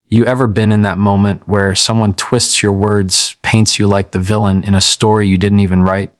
You ever been in that moment where someone twists your words, paints you like the villain in a story you didn't even write,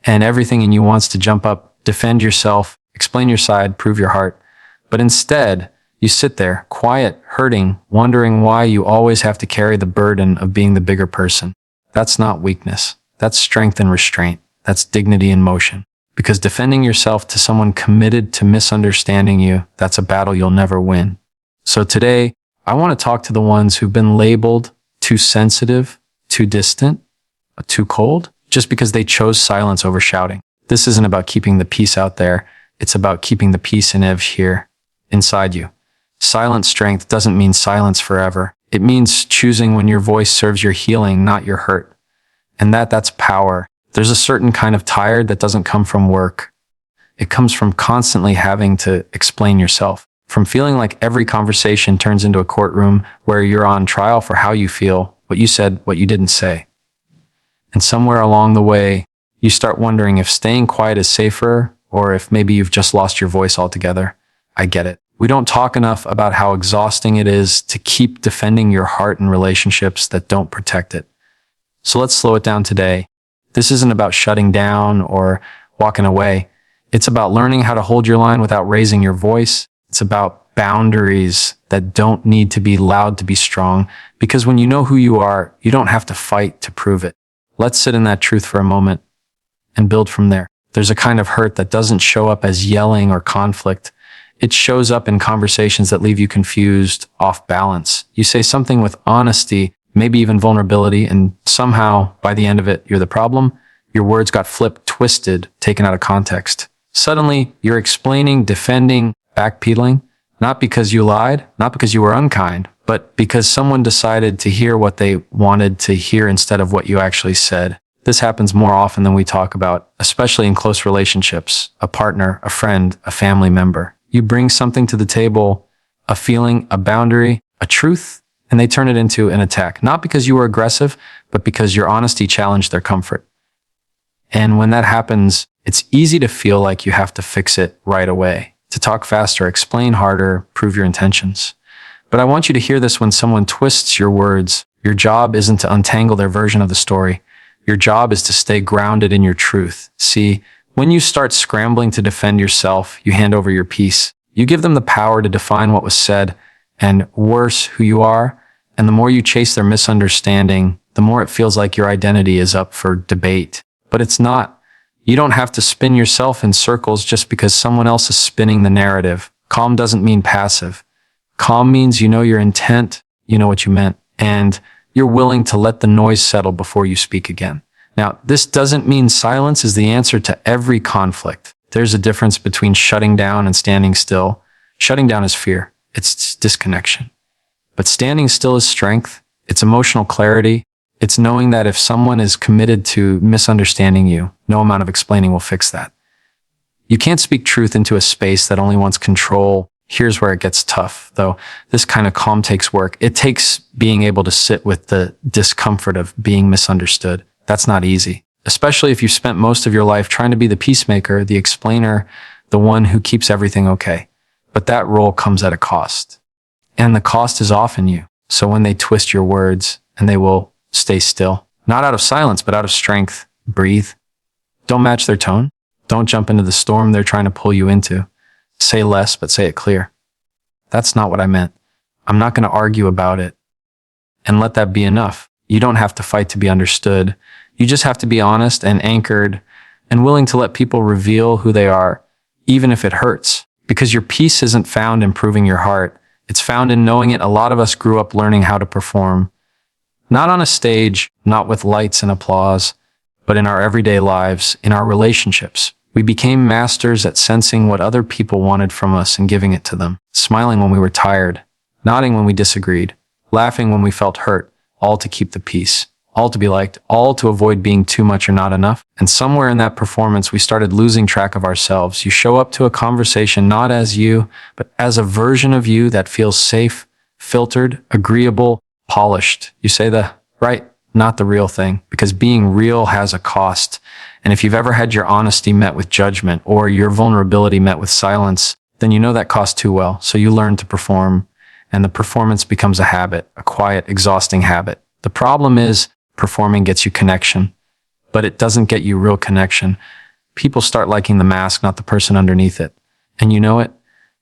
and everything in you wants to jump up, defend yourself, explain your side, prove your heart, but instead you sit there, quiet, hurting, wondering why you always have to carry the burden of being the bigger person? That's not weakness. That's strength and restraint. That's dignity in motion. Because defending yourself to someone committed to misunderstanding you, that's a battle you'll never win. So today, I want to talk to the ones who've been labeled too sensitive, too distant, too cold, just because they chose silence over shouting. This isn't about keeping the peace out there. It's about keeping the peace here, inside you. Silent strength doesn't mean silence forever. It means choosing when your voice serves your healing, not your hurt. And that's power. There's a certain kind of tired that doesn't come from work. It comes from constantly having to explain yourself. From feeling like every conversation turns into a courtroom where you're on trial for how you feel, what you said, what you didn't say. And somewhere along the way, you start wondering if staying quiet is safer or if maybe you've just lost your voice altogether. I get it. We don't talk enough about how exhausting it is to keep defending your heart in relationships that don't protect it. So let's slow it down today. This isn't about shutting down or walking away. It's about learning how to hold your line without raising your voice. It's about boundaries that don't need to be loud to be strong, because when you know who you are, you don't have to fight to prove it. Let's sit in that truth for a moment and build from there. There's a kind of hurt that doesn't show up as yelling or conflict. It shows up in conversations that leave you confused, off balance. You say something with honesty, maybe even vulnerability, and somehow, by the end of it, you're the problem. Your words got flipped, twisted, taken out of context. Suddenly, you're explaining, defending, backpedaling, not because you lied, not because you were unkind, but because someone decided to hear what they wanted to hear instead of what you actually said. This happens more often than we talk about, especially in close relationships, a partner, a friend, a family member. You bring something to the table, a feeling, a boundary, a truth, and they turn it into an attack, not because you were aggressive, but because your honesty challenged their comfort. And when that happens, it's easy to feel like you have to fix it right away, to talk faster, explain harder, prove your intentions. But I want you to hear this: when someone twists your words, your job isn't to untangle their version of the story. Your job is to stay grounded in your truth. See, when you start scrambling to defend yourself, you hand over your peace. You give them the power to define what was said, and worse, who you are. And the more you chase their misunderstanding, the more it feels like your identity is up for debate. But it's not. You don't have to spin yourself in circles just because someone else is spinning the narrative. Calm doesn't mean passive. Calm means you know your intent, you know what you meant, and you're willing to let the noise settle before you speak again. Now, this doesn't mean silence is the answer to every conflict. There's a difference between shutting down and standing still. Shutting down is fear. It's disconnection. But standing still is strength. It's emotional clarity. It's knowing that if someone is committed to misunderstanding you, no amount of explaining will fix that. You can't speak truth into a space that only wants control. Here's where it gets tough, though. This kind of calm takes work. It takes being able to sit with the discomfort of being misunderstood. That's not easy, especially if you've spent most of your life trying to be the peacemaker, the explainer, the one who keeps everything okay. But that role comes at a cost. And the cost is often you. So when they twist your words, and they will stay still, not out of silence, but out of strength, breathe. Don't match their tone. Don't jump into the storm they're trying to pull you into. Say less, but say it clear. That's not what I meant. I'm not going to argue about it. And let that be enough. You don't have to fight to be understood. You just have to be honest and anchored and willing to let people reveal who they are, even if it hurts. Because your peace isn't found in proving your heart. It's found in knowing it. A lot of us grew up learning how to perform. Not on a stage, not with lights and applause, but in our everyday lives, in our relationships. We became masters at sensing what other people wanted from us and giving it to them. Smiling when we were tired, nodding when we disagreed, laughing when we felt hurt, all to keep the peace, all to be liked, all to avoid being too much or not enough. And somewhere in that performance, we started losing track of ourselves. You show up to a conversation not as you, but as a version of you that feels safe, filtered, agreeable, polished. You say the right, not the real thing, because being real has a cost. And if you've ever had your honesty met with judgment or your vulnerability met with silence, then you know that cost too well. So you learn to perform. and the performance becomes a habit, a quiet, exhausting habit. The problem is performing gets you connection, but it doesn't get you real connection. People start liking the mask, not the person underneath it. And you know it.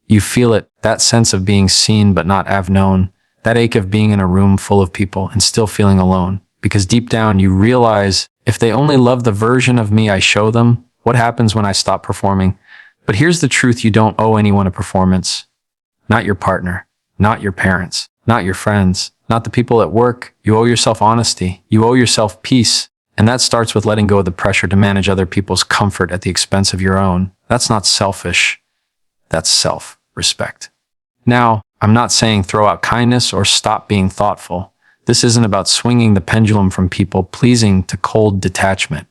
You feel it, that sense of being seen but not have known, that ache of being in a room full of people and still feeling alone. Because deep down you realize if they only love the version of me I show them, what happens when I stop performing? But here's the truth: you don't owe anyone a performance. Not your partner, not your parents, not your friends, not the people at work. You owe yourself honesty. You owe yourself peace. And that starts with letting go of the pressure to manage other people's comfort at the expense of your own. That's not selfish. That's self-respect. Now, I'm not saying throw out kindness or stop being thoughtful. This isn't about swinging the pendulum from people pleasing to cold detachment.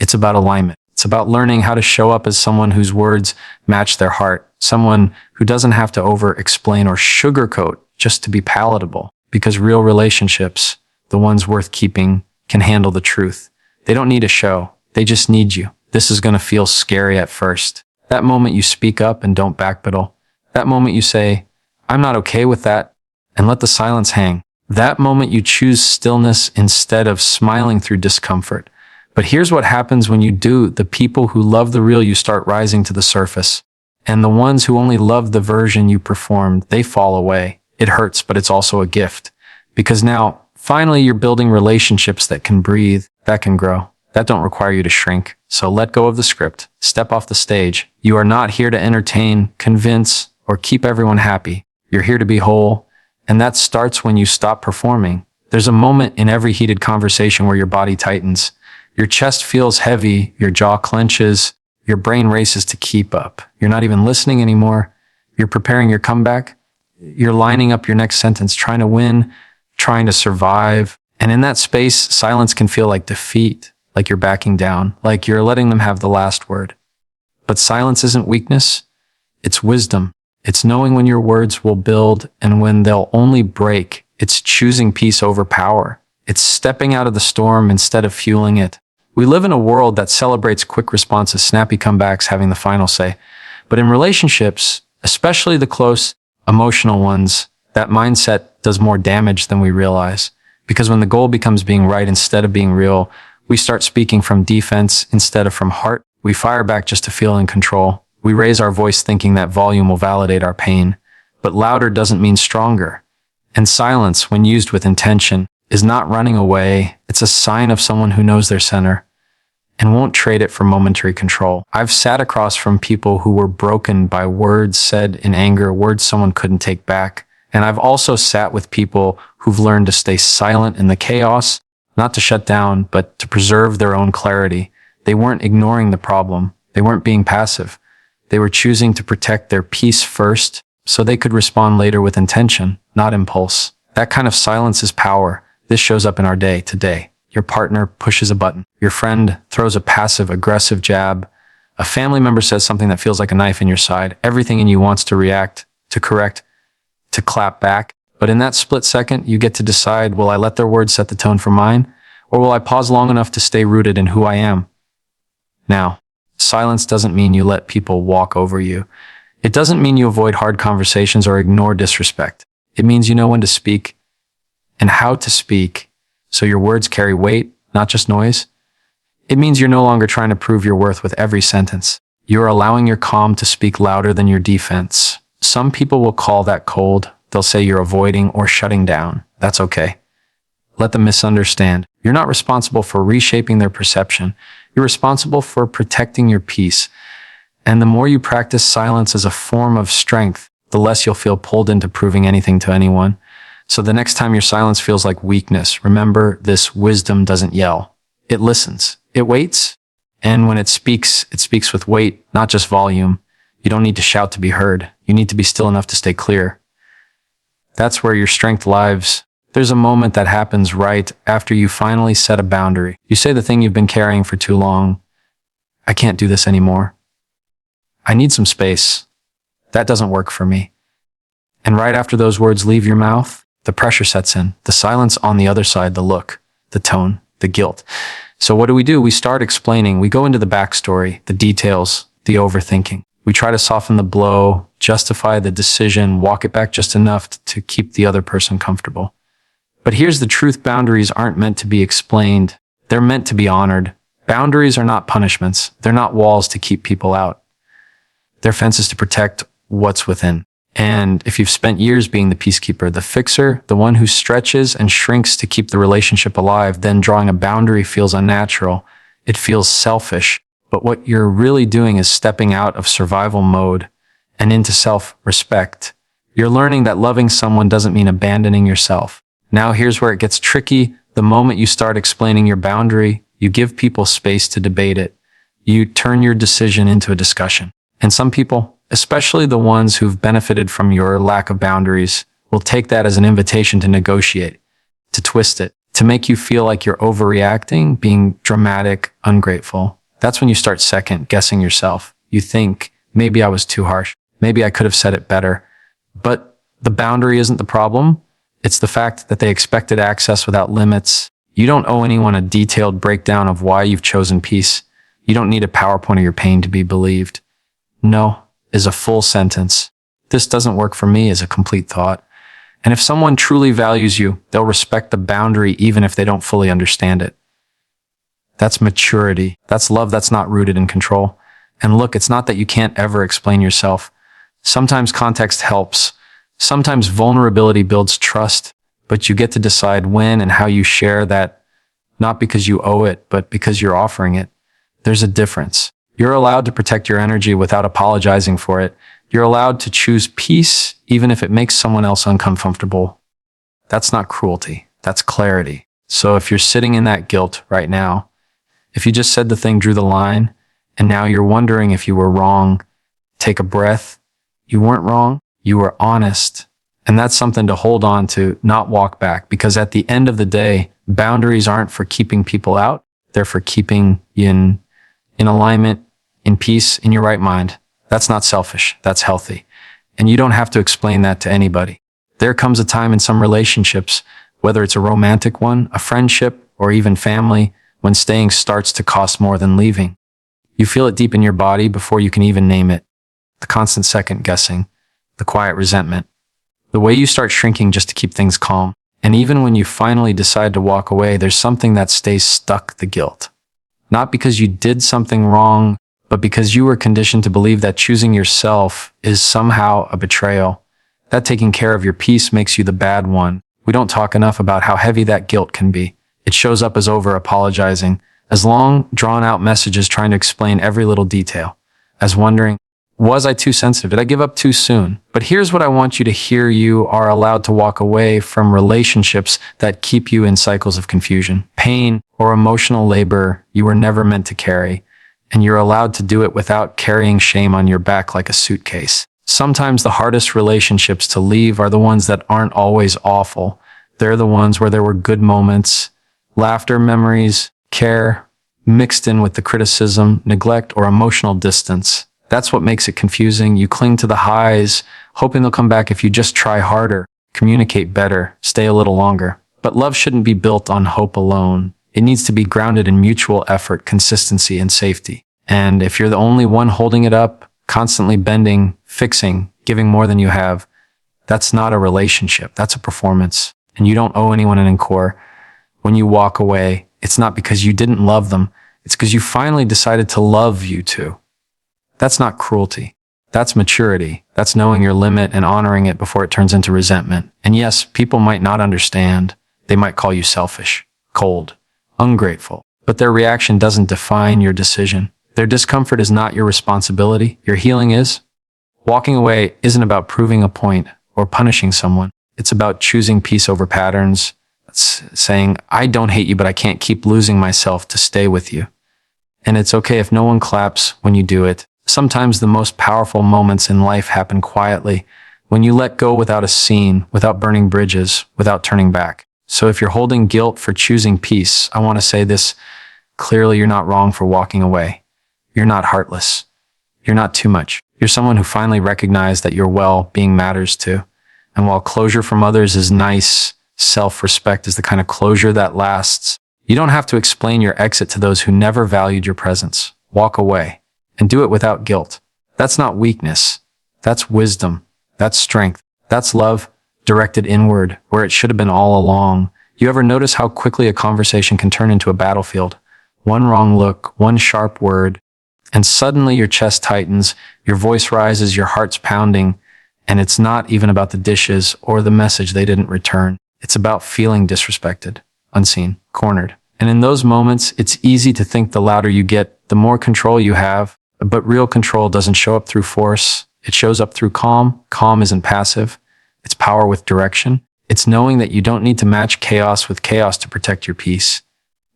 It's about alignment. It's about learning how to show up as someone whose words match their heart, someone who doesn't have to over-explain or sugarcoat just to be palatable. Because real relationships, the ones worth keeping, can handle the truth. They don't need a show. They just need you. This is going to feel scary at first. That moment you speak up and don't backpedal. That moment you say, I'm not okay with that, and let the silence hang. That moment you choose stillness instead of smiling through discomfort. But here's what happens when you do. The people who love the real you start rising to the surface. And the ones who only love the version you performed, they fall away. It hurts, but it's also a gift. Because now, finally, you're building relationships that can breathe, that can grow, that don't require you to shrink. So let go of the script. Step off the stage. You are not here to entertain, convince, or keep everyone happy. You're here to be whole. And that starts when you stop performing. There's a moment in every heated conversation where your body tightens. Your chest feels heavy, your jaw clenches, your brain races to keep up. You're not even listening anymore. You're preparing your comeback. You're lining up your next sentence, trying to win, trying to survive. And in that space, silence can feel like defeat, like you're backing down, like you're letting them have the last word. But silence isn't weakness. It's wisdom. It's knowing when your words will build and when they'll only break. It's choosing peace over power. It's stepping out of the storm instead of fueling it. We live in a world that celebrates quick responses, snappy comebacks, having the final say. But in relationships, especially the close, emotional ones, that mindset does more damage than we realize. Because when the goal becomes being right instead of being real, we start speaking from defense instead of from heart. We fire back just to feel in control. We raise our voice thinking that volume will validate our pain. But louder doesn't mean stronger. And silence, when used with intention, is not running away. It's a sign of someone who knows their center and won't trade it for momentary control. I've sat across from people who were broken by words said in anger, words someone couldn't take back. And I've also sat with people who've learned to stay silent in the chaos, not to shut down, but to preserve their own clarity. They weren't ignoring the problem. They weren't being passive. They were choosing to protect their peace first so they could respond later with intention, not impulse. That kind of silence is power. This shows up in our day today. Your partner pushes a button. Your friend throws a passive-aggressive jab. A family member says something that feels like a knife in your side. Everything in you wants to react, to correct, to clap back. But in that split second, you get to decide, will I let their words set the tone for mine? Or will I pause long enough to stay rooted in who I am? Now, silence doesn't mean you let people walk over you. It doesn't mean you avoid hard conversations or ignore disrespect. It means you know when to speak and how to speak so your words carry weight, not just noise. It means you're no longer trying to prove your worth with every sentence. You're allowing your calm to speak louder than your defense. Some people will call that cold. They'll say you're avoiding or shutting down. That's okay. Let them misunderstand. You're not responsible for reshaping their perception. You're responsible for protecting your peace. And the more you practice silence as a form of strength, the less you'll feel pulled into proving anything to anyone. So the next time your silence feels like weakness, remember this: wisdom doesn't yell. It listens. It waits. And when it speaks with weight, not just volume. You don't need to shout to be heard. You need to be still enough to stay clear. That's where your strength lives. There's a moment that happens right after you finally set a boundary. You say the thing you've been carrying for too long. I can't do this anymore. I need some space. That doesn't work for me. And right after those words leave your mouth, the pressure sets in. The silence on the other side, the look, the tone, the guilt. So what do? We start explaining. We go into the backstory, the details, the overthinking. We try to soften the blow, justify the decision, walk it back just enough to keep the other person comfortable. But here's the truth: boundaries aren't meant to be explained. They're meant to be honored. Boundaries are not punishments. They're not walls to keep people out. They're fences to protect what's within. And if you've spent years being the peacekeeper, the fixer, the one who stretches and shrinks to keep the relationship alive, then drawing a boundary feels unnatural. It feels selfish. But what you're really doing is stepping out of survival mode and into self-respect. You're learning that loving someone doesn't mean abandoning yourself. Now here's where it gets tricky. The moment you start explaining your boundary, you give people space to debate it. You turn your decision into a discussion. And some people, especially the ones who've benefited from your lack of boundaries, will take that as an invitation to negotiate, to twist it, to make you feel like you're overreacting, being dramatic, ungrateful. That's when you start second-guessing yourself. You think, maybe I was too harsh. Maybe I could have said it better. But the boundary isn't the problem. It's the fact that they expected access without limits. You don't owe anyone a detailed breakdown of why you've chosen peace. You don't need a PowerPoint of your pain to be believed. No is a full sentence. This doesn't work for me is a complete thought. And if someone truly values you, they'll respect the boundary even if they don't fully understand it. That's maturity. That's love that's not rooted in control. And look, it's not that you can't ever explain yourself. Sometimes context helps. Sometimes vulnerability builds trust, but you get to decide when and how you share that, not because you owe it, but because you're offering it. There's a difference. You're allowed to protect your energy without apologizing for it. You're allowed to choose peace, even if it makes someone else uncomfortable. That's not cruelty. That's clarity. So if you're sitting in that guilt right now, if you just said the thing, drew the line, and now you're wondering if you were wrong, take a breath. You weren't wrong. You were honest. And that's something to hold on to, not walk back. Because at the end of the day, boundaries aren't for keeping people out. They're for keeping you in alignment, in peace, in your right mind. That's not selfish. That's healthy. And you don't have to explain that to anybody. There comes a time in some relationships, whether it's a romantic one, a friendship, or even family, when staying starts to cost more than leaving. You feel it deep in your body before you can even name it. The constant second guessing, the quiet resentment, the way you start shrinking just to keep things calm. And even when you finally decide to walk away, there's something that stays stuck: the guilt. Not because you did something wrong, but because you were conditioned to believe that choosing yourself is somehow a betrayal. That taking care of your peace makes you the bad one. We don't talk enough about how heavy that guilt can be. It shows up as over-apologizing, as long, drawn-out messages trying to explain every little detail, as wondering, was I too sensitive? Did I give up too soon? But here's what I want you to hear: you are allowed to walk away from relationships that keep you in cycles of confusion, pain, or emotional labor you were never meant to carry. And you're allowed to do it without carrying shame on your back like a suitcase. Sometimes the hardest relationships to leave are the ones that aren't always awful. They're the ones where there were good moments, laughter, memories, care, mixed in with the criticism, neglect, or emotional distance. That's what makes it confusing. You cling to the highs, hoping they'll come back if you just try harder, communicate better, stay a little longer. But love shouldn't be built on hope alone. It needs to be grounded in mutual effort, consistency, and safety. And if you're the only one holding it up, constantly bending, fixing, giving more than you have, that's not a relationship. That's a performance. And you don't owe anyone an encore. When you walk away, it's not because you didn't love them. It's because you finally decided to love you too. That's not cruelty. That's maturity. That's knowing your limit and honoring it before it turns into resentment. And yes, people might not understand. They might call you selfish, cold, ungrateful. But their reaction doesn't define your decision. Their discomfort is not your responsibility. Your healing is. Walking away isn't about proving a point or punishing someone. It's about choosing peace over patterns. It's saying, I don't hate you, but I can't keep losing myself to stay with you. And it's okay if no one claps when you do it. Sometimes the most powerful moments in life happen quietly, when you let go without a scene, without burning bridges, without turning back. So if you're holding guilt for choosing peace, I want to say this clearly: you're not wrong for walking away. You're not heartless. You're not too much. You're someone who finally recognized that your well-being matters too. And while closure from others is nice, self-respect is the kind of closure that lasts. You don't have to explain your exit to those who never valued your presence. Walk away. And do it without guilt. That's not weakness. That's wisdom. That's strength. That's love directed inward where it should have been all along. You ever notice how quickly a conversation can turn into a battlefield? One wrong look, one sharp word, and suddenly your chest tightens, your voice rises, your heart's pounding, and it's not even about the dishes or the message they didn't return. It's about feeling disrespected, unseen, cornered. And in those moments, it's easy to think the louder you get, the more control you have. But real control doesn't show up through force. It shows up through calm. Calm isn't passive. It's power with direction. It's knowing that you don't need to match chaos with chaos to protect your peace.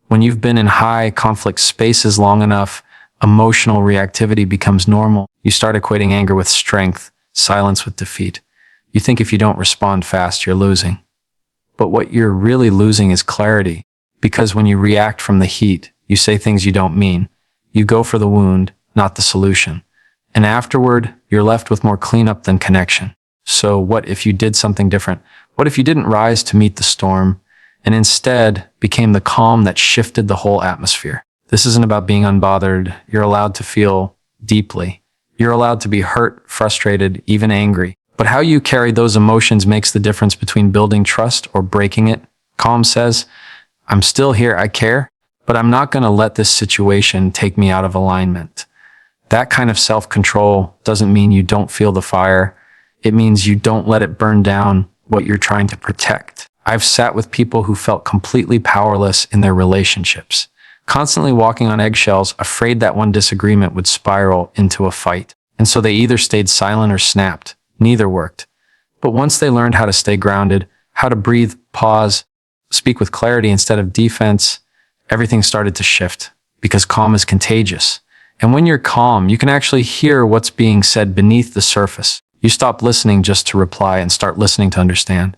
When you've been in high conflict spaces long enough, emotional reactivity becomes normal. You start equating anger with strength, silence with defeat. You think if you don't respond fast, you're losing. But what you're really losing is clarity. Because when you react from the heat, you say things you don't mean. You go for the wound, not the solution. And afterward, you're left with more cleanup than connection. So what if you did something different? What if you didn't rise to meet the storm and instead became the calm that shifted the whole atmosphere? This isn't about being unbothered. You're allowed to feel deeply. You're allowed to be hurt, frustrated, even angry. But how you carry those emotions makes the difference between building trust or breaking it. Calm says, I'm still here, I care, but I'm not going to let this situation take me out of alignment. That kind of self-control doesn't mean you don't feel the fire. It means you don't let it burn down what you're trying to protect. I've sat with people who felt completely powerless in their relationships, constantly walking on eggshells, afraid that one disagreement would spiral into a fight. And so they either stayed silent or snapped. Neither worked. But once they learned how to stay grounded, how to breathe, pause, speak with clarity instead of defense, everything started to shift because calm is contagious. And when you're calm, you can actually hear what's being said beneath the surface. You stop listening just to reply and start listening to understand.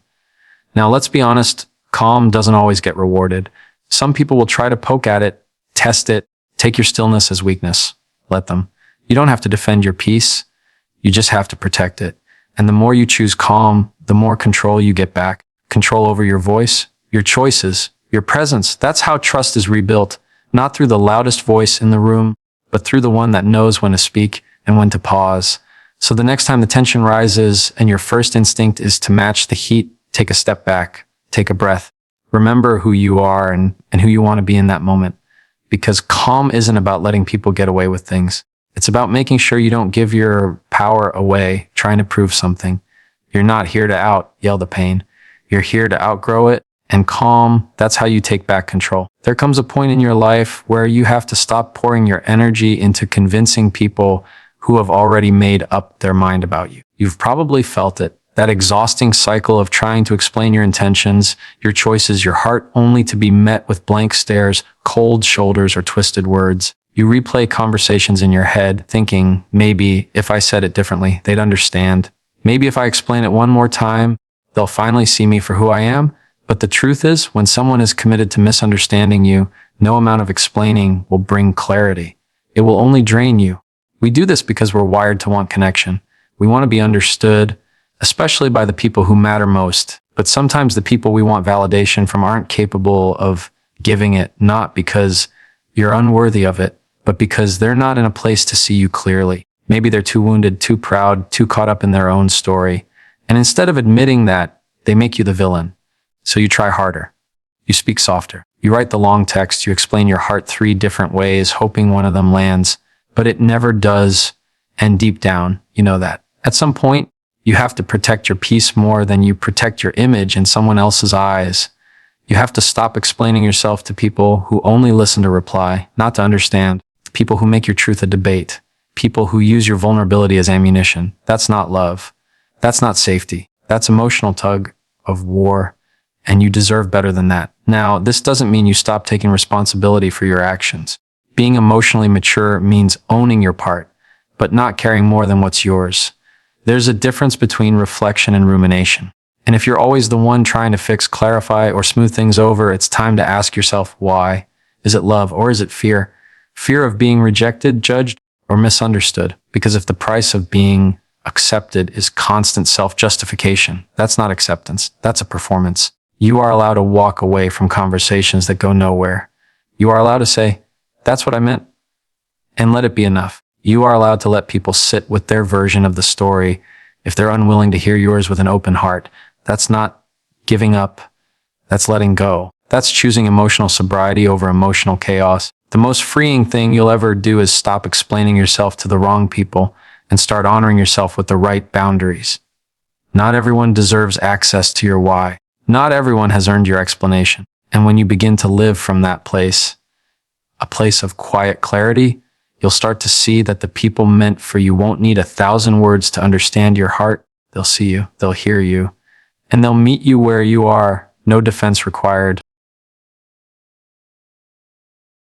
Now, let's be honest, calm doesn't always get rewarded. Some people will try to poke at it, test it, take your stillness as weakness. Let them. You don't have to defend your peace. You just have to protect it. And the more you choose calm, the more control you get back. Control over your voice, your choices, your presence. That's how trust is rebuilt, not through the loudest voice in the room, but through the one that knows when to speak and when to pause. So the next time the tension rises and your first instinct is to match the heat, take a step back, take a breath. Remember who you are and who you want to be in that moment. Because calm isn't about letting people get away with things. It's about making sure you don't give your power away, trying to prove something. You're not here to yell the pain. You're here to outgrow it. And calm, that's how you take back control. There comes a point in your life where you have to stop pouring your energy into convincing people who have already made up their mind about you. You've probably felt it. That exhausting cycle of trying to explain your intentions, your choices, your heart, only to be met with blank stares, cold shoulders, or twisted words. You replay conversations in your head, thinking, maybe if I said it differently, they'd understand. Maybe if I explain it one more time, they'll finally see me for who I am. But the truth is, when someone is committed to misunderstanding you, no amount of explaining will bring clarity. It will only drain you. We do this because we're wired to want connection. We want to be understood, especially by the people who matter most. But sometimes the people we want validation from aren't capable of giving it, not because you're unworthy of it, but because they're not in a place to see you clearly. Maybe they're too wounded, too proud, too caught up in their own story. And instead of admitting that, they make you the villain. So you try harder. You speak softer. You write the long text. You explain your heart 3 different ways, hoping one of them lands. But it never does. And deep down, you know that. At some point, you have to protect your peace more than you protect your image in someone else's eyes. You have to stop explaining yourself to people who only listen to reply, not to understand. People who make your truth a debate. People who use your vulnerability as ammunition. That's not love. That's not safety. That's emotional tug of war. And you deserve better than that. Now, this doesn't mean you stop taking responsibility for your actions. Being emotionally mature means owning your part, but not carrying more than what's yours. There's a difference between reflection and rumination. And if you're always the one trying to fix, clarify, or smooth things over, it's time to ask yourself why. Is it love or is it fear? Fear of being rejected, judged, or misunderstood? Because if the price of being accepted is constant self-justification, that's not acceptance. That's a performance. You are allowed to walk away from conversations that go nowhere. You are allowed to say, that's what I meant, and let it be enough. You are allowed to let people sit with their version of the story if they're unwilling to hear yours with an open heart. That's not giving up. That's letting go. That's choosing emotional sobriety over emotional chaos. The most freeing thing you'll ever do is stop explaining yourself to the wrong people and start honoring yourself with the right boundaries. Not everyone deserves access to your why. Not everyone has earned your explanation. And when you begin to live from that place, a place of quiet clarity, you'll start to see that the people meant for you won't need 1,000 words to understand your heart. They'll see you, they'll hear you, and they'll meet you where you are. No defense required.